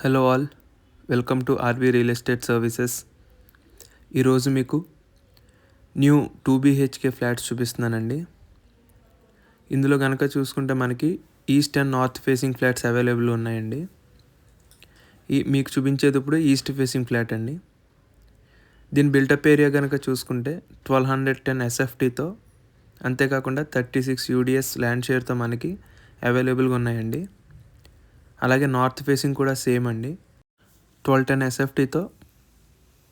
Hello all, welcome to RV real estate services. ఈరోజు మీకు new 2BHK flats చూపిస్తున్నానండి. ఇందులో కనుక చూసుకుంటే మనకి east and north facing flats available ఉన్నాయండి. మీకు చూపించేది ఇప్పుడు ఈస్ట్ ఫేసింగ్ ఫ్లాట్ అండి. దీని బిల్టప్ ఏరియా కనుక చూసుకుంటే 1210 SFTతో, అంతేకాకుండా 36 UDS ల్యాండ్ షేర్తో మనకి అవైలబుల్గా ఉన్నాయండి. అలాగే నార్త్ ఫేసింగ్ కూడా సేమ్ అండి, 1210 SFTతో,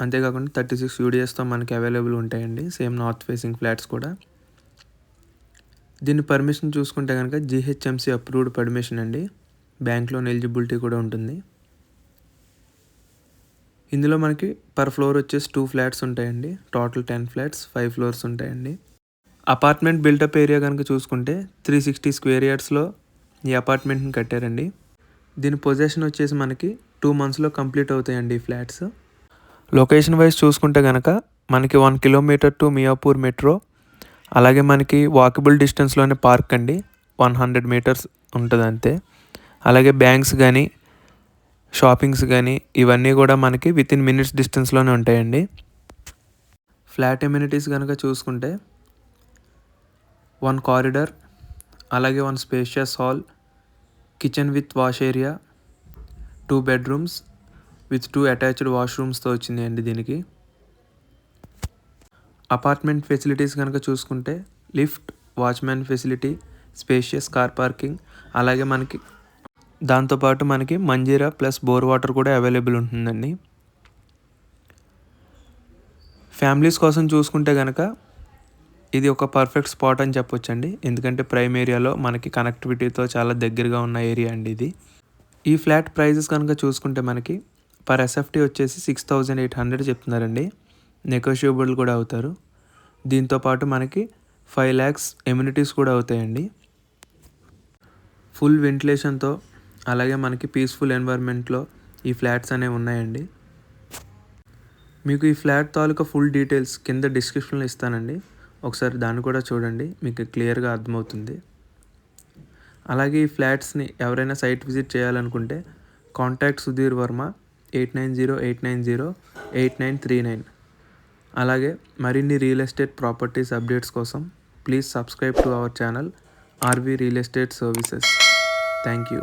అంతేకాకుండా 36 UDSతో మనకి అవైలబుల్ ఉంటాయండి. సేమ్ నార్త్ ఫేసింగ్ ఫ్లాట్స్ కూడా. దీని పర్మిషన్ చూసుకుంటే కనుక GHMC అప్రూవ్డ్ పర్మిషన్ అండి. బ్యాంక్ లోన్ ఎలిజిబిలిటీ కూడా ఉంటుంది. ఇందులో మనకి పర్ ఫ్లోర్ వచ్చేసి 2 ఫ్లాట్స్ ఉంటాయండి. టోటల్ 10 ఫ్లాట్స్, 5 ఫ్లోర్స్ ఉంటాయండి. అపార్ట్మెంట్ బిల్టప్ ఏరియా కనుక చూసుకుంటే 360 స్క్వేర్ యార్డ్స్లో ఈ అపార్ట్మెంట్ని కట్టారండి. దీని పొజిషన్ వచ్చేసి మనకి 2 monthsలో కంప్లీట్ అవుతాయండి ఈ ఫ్లాట్స్. లొకేషన్ వైజ్ చూసుకుంటే కనుక మనకి 1 kilometer టు మియాపూర్ మెట్రో, అలాగే మనకి వాకబుల్ డిస్టెన్స్లోనే పార్క్ అండి, 100 meters ఉంటుంది అంతే. అలాగే బ్యాంక్స్ కానీ షాపింగ్స్ కానీ ఇవన్నీ కూడా మనకి వితిన్ మినిట్స్ డిస్టెన్స్లోనే ఉంటాయండి. ఫ్లాట్ ఎమ్యూనిటీస్ కనుక చూసుకుంటే 1 corridor, అలాగే 1 spacious hall, kitchen with wash area, 2 bedrooms with 2 attached washrooమ్స్తో వచ్చిందండి దీనికి. అపార్ట్మెంట్ ఫెసిలిటీస్ కనుక చూసుకుంటే lift, watchman facility, spacious car parking, అలాగే మనకి దాంతోపాటు మనకి మంజీరా ప్లస్ బోర్ వాటర్ కూడా అవైలబుల్ ఉంటుందండి. ఫ్యామిలీస్ కోసం చూసుకుంటే కనుక ఇది ఒక పర్ఫెక్ట్ స్పాట్ అని చెప్పొచ్చండి. ఎందుకంటే ప్రైమ్ ఏరియాలో మనకి కనెక్టివిటీతో చాలా దగ్గరగా ఉన్న ఏరియా అండి ఇది. ఈ ఫ్లాట్ ప్రైజెస్ కనుక చూసుకుంటే మనకి పర్ SFT వచ్చేసి 6,800 చెప్తున్నారండి. నెగోషియబుల్ కూడా అవుతారు. దీంతోపాటు మనకి 5 lakhs ఎమ్యూనిటీస్ కూడా అవుతాయండి. ఫుల్ వెంటిలేషన్తో, అలాగే మనకి పీస్ఫుల్ ఎన్వైర్న్మెంట్లో ఈ ఫ్లాట్స్ అనేవి ఉన్నాయండి. మీకు ఈ ఫ్లాట్ తాలూకా ఫుల్ డీటెయిల్స్ కింద డిస్క్రిప్షన్లో ఇస్తానండి. ఒకసారి దాన్ని కూడా చూడండి, మీకు క్లియర్గా అర్థమవుతుంది. అలాగే ఈ ఫ్లాట్స్ని ఎవరైనా సైట్ విజిట్ చేయాలనుకుంటే కాంటాక్ట్ సుధీర్ వర్మ 8908908939. అలాగే మరిన్ని రియల్ ఎస్టేట్ ప్రాపర్టీస్ అప్డేట్స్ కోసం please subscribe to our channel RV real estate services. Thank you.